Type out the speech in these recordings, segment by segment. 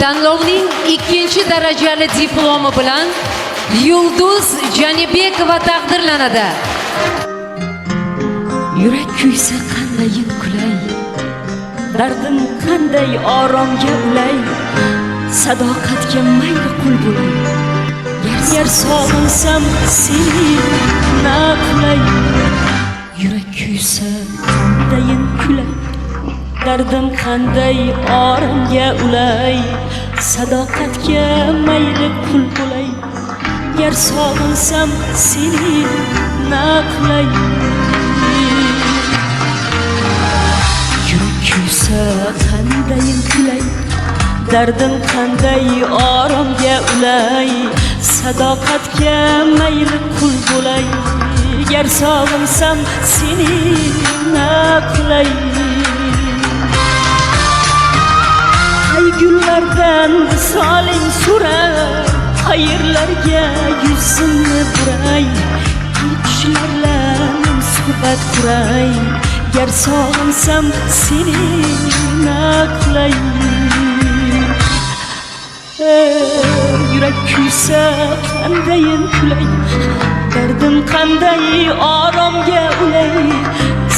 Tanlovning 2-darajali diplomi bilan Yulduz Janibekova taqdirlanadi. Yurak kuysa qandayin kulay, dardim qanday oromga ulay, sadoqatga mayli qul bo'lay. Gar sog'insam seni na qulay. Yurak kuysa qandayin kulay, dardim qanday oromga ulay, sadoqatga mayli qul bo'lay. Gar sog'insam seni na qulay. Kuysa qandayin kulay, dardim qanday oromga ulay, sadoqatga mayli qul bo'lay. Gar sog'insam seni na qulay. Ay gullardan visoling suray, qayerlarga yuzimni buray, qushlarlarning suhbat quray. Gar sog'insam seni na qulay. Yurak kuysa qandayin kulay, dardim qanday oromga ulay,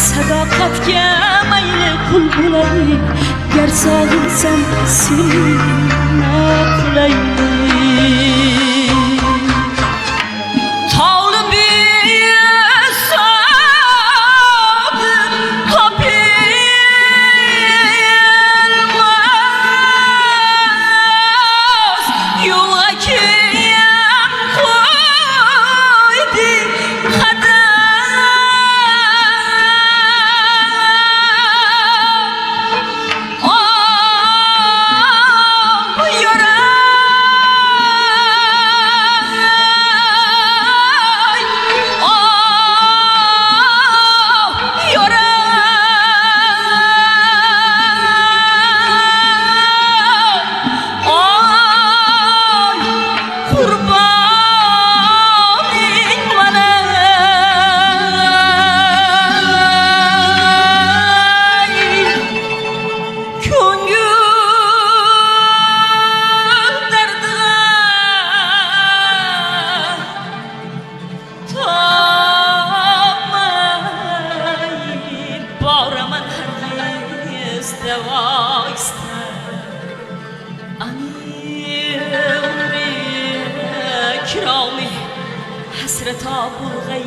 sadoqatga mayli qul bo'lay. Gar sog'insam seni na qulay. كرامي حسرة بلغي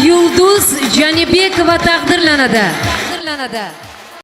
Yulduz Janibekova taqdirlanadi.